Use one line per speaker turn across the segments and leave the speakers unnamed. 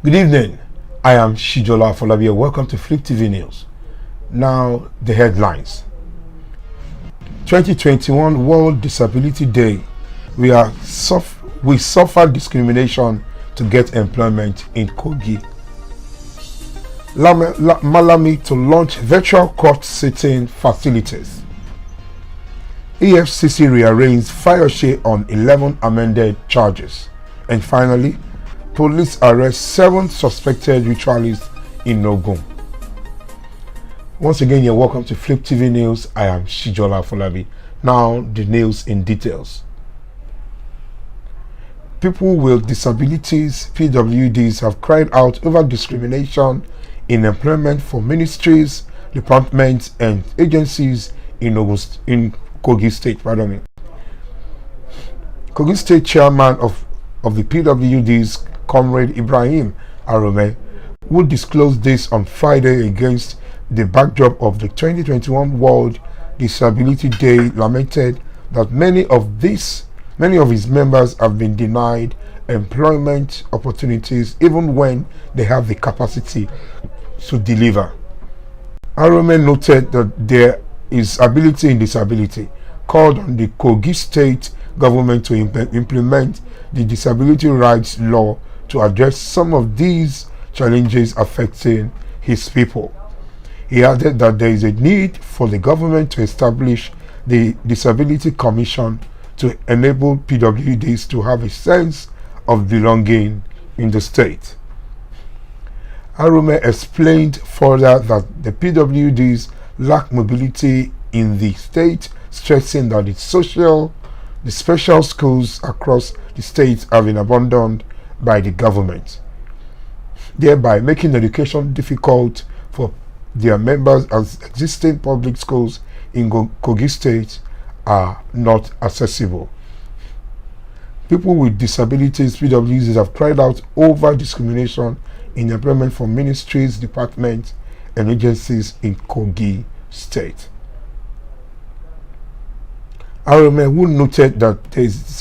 Good evening. I am Shijola Afolabi. Welcome to Fliptv News. Now, the headlines. 2021 World Disability Day. We suffer discrimination to get employment in Kogi. Malami to launch virtual court sitting facilities. Efcc Re-Arraigns Fayose on 11 amended charges. And finally, police arrest 7 suspected ritualists in Ogun. Once again, you're welcome to Fliptv News. I am Shijola Afolabi. Now, the news in details. People with disabilities, PWDs, have cried out over discrimination in employment for ministries, departments, and agencies in Kogi State. Kogi State Chairman of the PWDs, Comrade Ibrahim Arome, who disclosed this on Friday against the backdrop of the 2021 World Disability Day, lamented that many of his members have been denied employment opportunities even when they have the capacity to deliver. Arome noted that there is ability in disability, called on the Kogi State government to implement the disability rights law to address some of these challenges affecting his people. He added that there is a need for the government to establish the Disability Commission to enable PWDs to have a sense of belonging in the state. Arome explained further that the PWDs lack mobility in the state, stressing that the special schools across the state have been abandoned by the government, thereby making education difficult for their members, as existing public schools in Kogi State are not accessible. People with disabilities, PWDs, have cried out over discrimination in employment for ministries, departments, and agencies in Kogi State. Arome, who noted that there is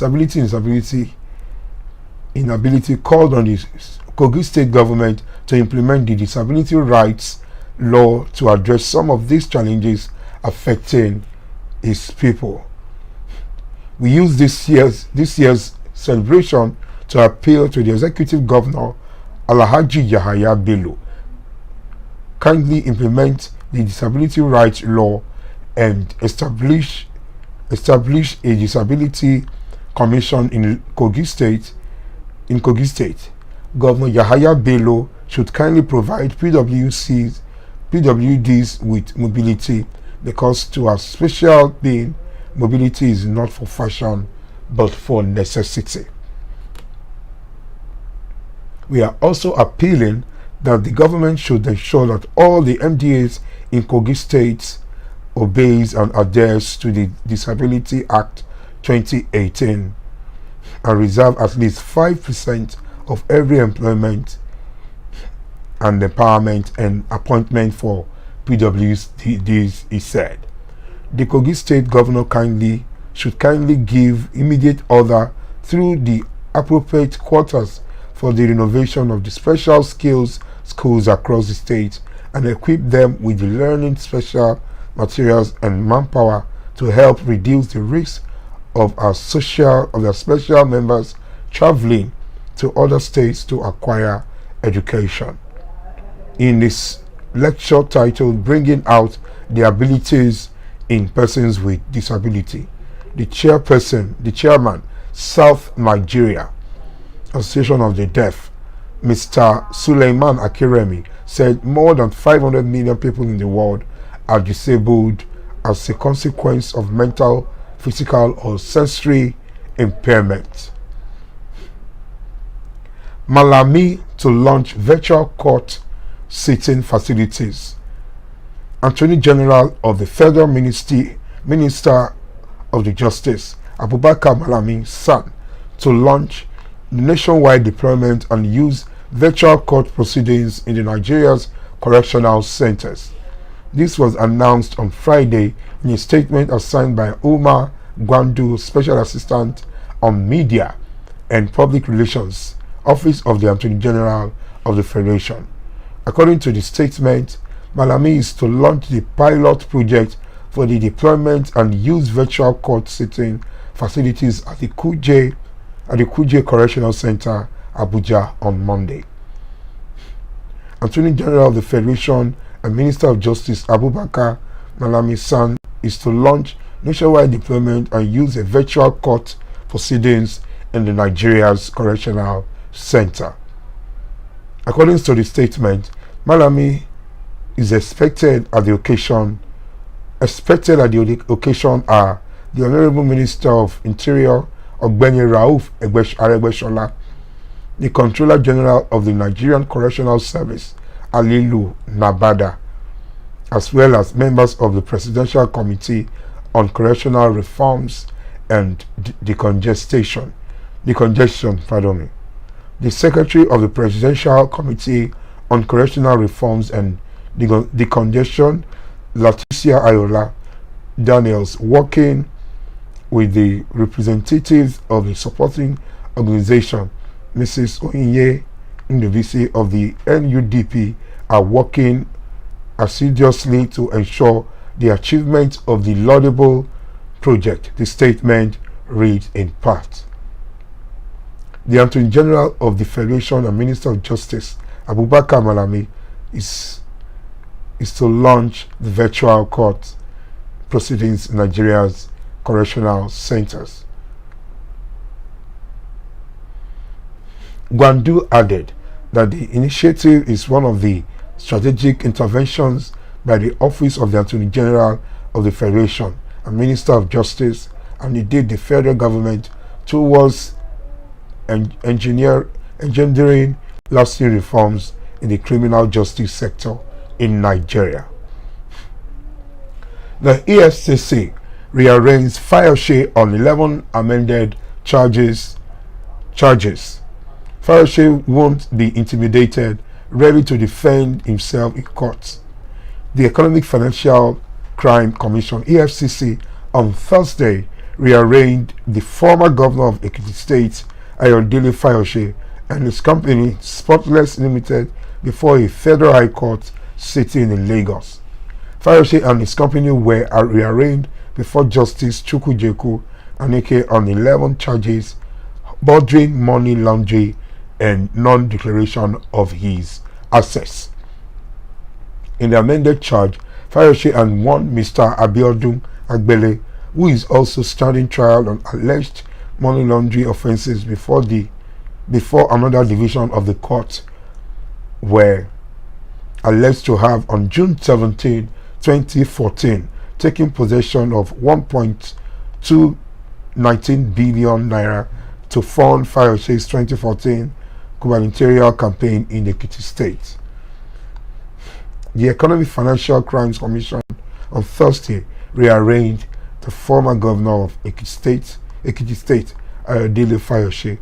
inability, called on the Kogi State government to implement the disability rights law to address some of these challenges affecting his people. We use this year's celebration to appeal to the executive governor, Alhaji Yahaya Bello, kindly implement the disability rights law and establish a disability commission in Kogi State. Governor Yahaya Bello should kindly provide PWDs with mobility, because to our special being, mobility is not for fashion but for necessity. We are also appealing that the government should ensure that all the MDAs in Kogi State obeys and adheres to the Disability Act 2018 and reserve at least 5% of every employment and empowerment and appointment for PWDs, he said. The Kogi State governor should kindly give immediate order through the appropriate quarters for the renovation of the special skills schools across the state and equip them with the learning special materials and manpower to help reduce the risk of our special members traveling to other states to acquire education. In this lecture titled Bringing Out the Abilities in Persons with Disability, the chairman, South Nigeria Association of the Deaf, Mr. Suleiman Akiremi, said more than 500 million people in the world are disabled as a consequence of mental, physical, or sensory impairment. Malami to launch virtual court sitting facilities. Attorney General of the Federal Minister of the Justice, Abubakar Malami's son, to launch nationwide deployment and use virtual court proceedings in the Nigeria's correctional centers. This was announced on Friday in a statement assigned by Umar Gwandu, Special Assistant on Media and Public Relations, Office of the Attorney General of the Federation. According to the statement, Malami is to launch the pilot project for the deployment and use virtual court sitting facilities at the Kuje Correctional Center, Abuja, on Monday. Attorney General of the Federation and Minister of Justice Abubakar Malami San is to launch nationwide deployment and use a virtual court proceedings in the Nigeria's Correctional Center. According to the statement, Malami is expected at the occasion are the Honorable Minister of Interior Ogbeni Rauf Aregbesola, the Controller General of the Nigerian Correctional Service Alilu Nabada, as well as members of the Presidential Committee on Correctional Reforms and Decongestion. The Secretary of the Presidential Committee on Correctional Reforms and Decongestion, Leticia Ayola Daniels, working with the representatives of the supporting organization, Mrs. Oyinye Ndubisi of the NUDP, are working assiduously to ensure the achievement of the laudable project, the statement reads in part. The Attorney General of the Federation and Minister of Justice, Abubakar Malami, is to launch the virtual court proceedings in Nigeria's correctional centers. Gwandu added that the initiative is one of the strategic interventions by the Office of the Attorney General of the Federation and Minister of Justice and indeed the federal government towards engendering lasting reforms in the criminal justice sector in Nigeria. The Efcc rearraigns Fayose on 11 amended charges. Fayose won't be intimidated, ready to defend himself in court. The Economic Financial Crime Commission (EFCC) on Thursday rearraigned the former governor of Ekiti State, Ayodele Fayose, and his company Spotless Limited before a federal high court sitting in Lagos. Fayose and his company were rearraigned before Justice Chukwujeku Aneke on 11 charges bordering money laundering and non-declaration of his assets. In the amended charge, Fayose and one Mr. Abiodun Agbele, who is also standing trial on alleged money laundering offences before another division of the court, were alleged to have on June 17, 2014, taken possession of 1.219 billion naira to fund Fayose's 2014 gubernatorial campaign in Ekiti State. The Economic Financial Crimes Commission on Thursday rearranged the former governor of Ekiti State, Ayodele Fayose.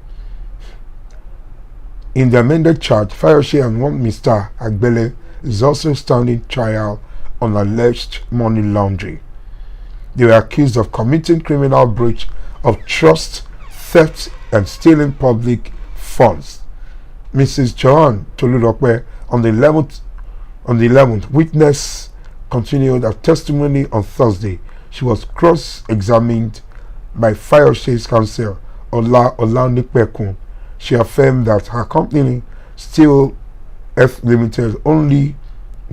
In the amended charge, Fayose and one Mr. Agbele is also standing trial on alleged money laundering. They were accused of committing criminal breach of trust, theft, and stealing public funds. Mrs. Joanne Tolulope, on the 11th, witness continued her testimony on Thursday. She was cross-examined by Fayose's counsel, Ola Olanipekun. She affirmed that her company, Steel F Limited, only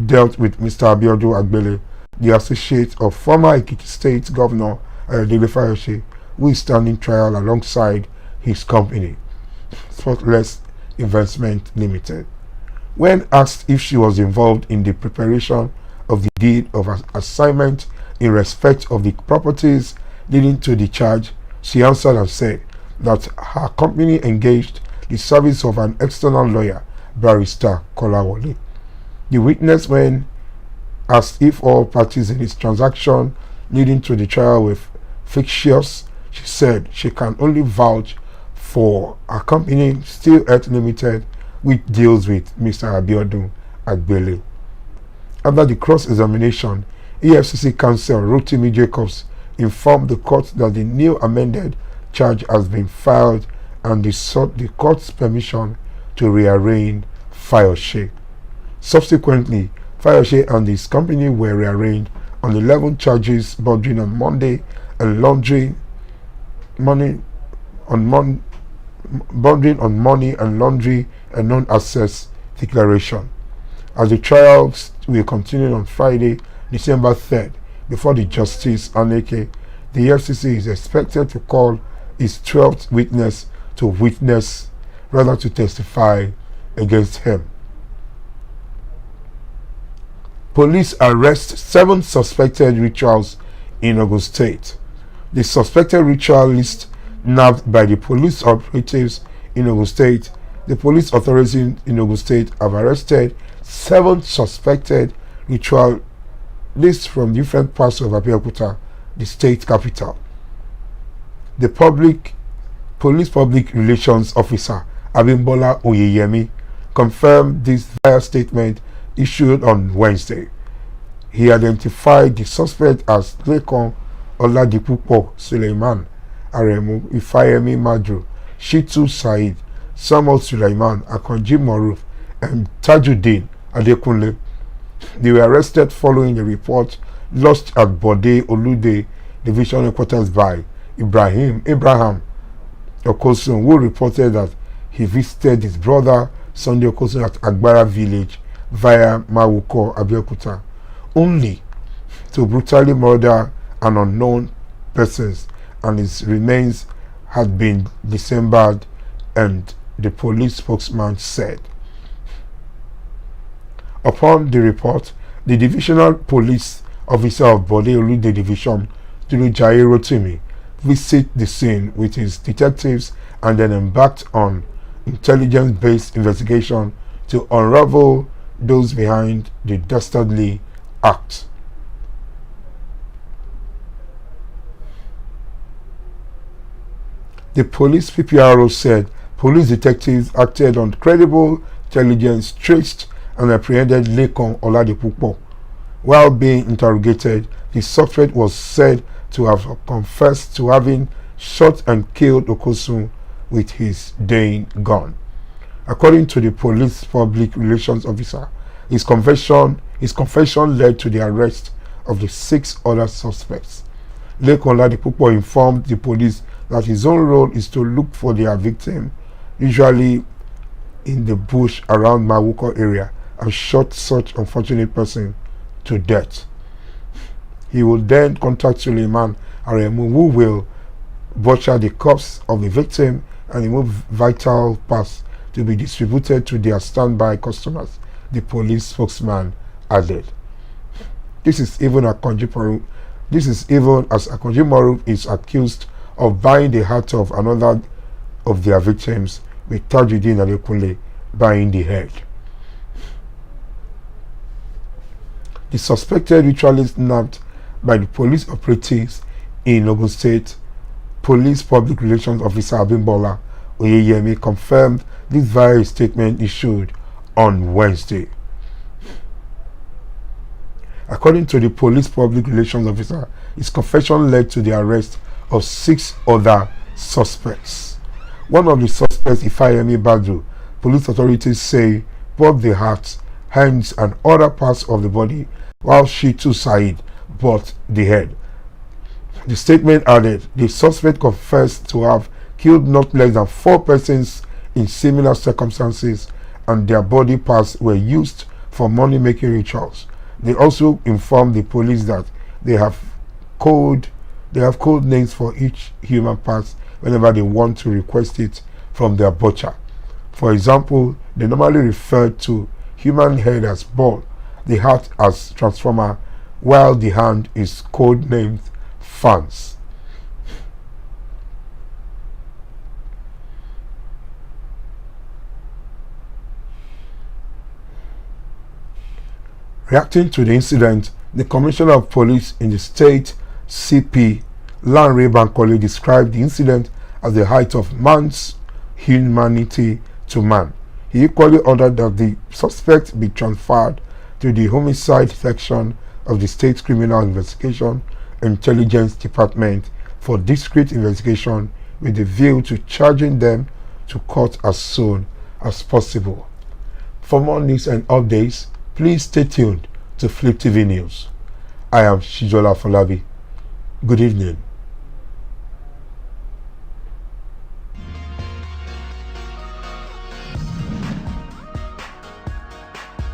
dealt with Mr. Abiodun Agbele, the associate of former Ekiti State Governor Ayodele Fayose, who is standing trial alongside his company, Spotless Investment Limited. When asked if she was involved in the preparation of the deed of assignment in respect of the properties leading to the charge, she answered and said that her company engaged the service of an external lawyer, Barrister Kolawole. The witness, when asked if all parties in this transaction leading to the trial were fictitious, she said she can only vouch for her company, Steel Earth Limited, which deals with Mr. Abiodun Agbele. After the cross-examination, EFCC counsel Rotimi Jacobs informed the court that the new amended charge has been filed and they sought the court's permission to rearraign Fayose. Subsequently, Fayose and his company were rearranged on 11 charges bordering on money and laundering and non-access declaration. As the trials will continue on Friday, December 3rd, before the Justice Aneke, the Efcc is expected to call his 12th witness to testify against him. Police arrest 7 suspected rituals in Ogun State. The suspected ritualist nabbed by the police operatives in Ogun State. The police authorities in Ogun State have arrested 7 suspected ritualists from different parts of Abeokuta, the state capital. The police public relations officer Abimbola Oyeyemi confirmed this via statement issued on Wednesday. He identified the suspect as Lekon Oladipupo Suleiman Aremu, Ifayemi Madru, Shitu Said, Samuel Suleiman, Akonji Moruf, and Tajuddin Adekunle. They were arrested following a report lodged at Bode Olude Division Headquarters by Abraham Okosun, who reported that he visited his brother Sunday Okosun at Agbara village via Mawuko, Abeokuta, only to brutally murder an unknown person, and his remains had been dismembered, and the police spokesman said. Upon the report, the divisional police officer of Bode Olude Division, Tulujaye Rotimi, visited the scene with his detectives and then embarked on intelligence-based investigation to unravel those behind the dastardly act. The police PPRO said police detectives acted on credible intelligence, traced and apprehended Lekon Oladipupo. While being interrogated, the suspect was said to have confessed to having shot and killed Okosun with his Dane gun. According to the police public relations officer, his confession led to the arrest of the 6 other suspects. Lekon Oladipupo informed the police that his own role is to look for their victim, usually in the bush around Mawuko area, and shot such unfortunate person to death. He will then contact Suleiman Aremu, who will butcher the corpse of the victim and remove vital parts to be distributed to their standby customers, the police spokesman added. This is even as Akonji Moruf is accused of buying the heart of another of their victims, with Tajuddin Adekunle buying the head. The suspected ritualist nabbed by the police operatives in Ogun State, Police Public Relations Officer Abimbola Oyeyemi confirmed this via a statement issued on Wednesday. According to the Police Public Relations Officer, his confession led to the arrest of 6 other suspects. One of the suspects, Ifayemi Badu, police authorities say bought the heart, hands and other parts of the body, while Shitu Said bought the head. The statement added the suspect confessed to have killed not less than 4 persons in similar circumstances, and their body parts were used for money-making rituals. They also informed the police that they have code names for each human part whenever they want to request it from their butcher. For example, they normally refer to human head as ball, the heart as transformer, while the hand is code-named fans. Reacting to the incident, the Commissioner of Police in the state, CP Lanre Bankole, described the incident as the height of man's humanity to man. He equally ordered that the suspect be transferred to the homicide section of the State Criminal Investigation Intelligence Department for discreet investigation, with a view to charging them to court as soon as possible. For more news and updates, please stay tuned to Fliptv News. I am Shijola Folabi. Good evening.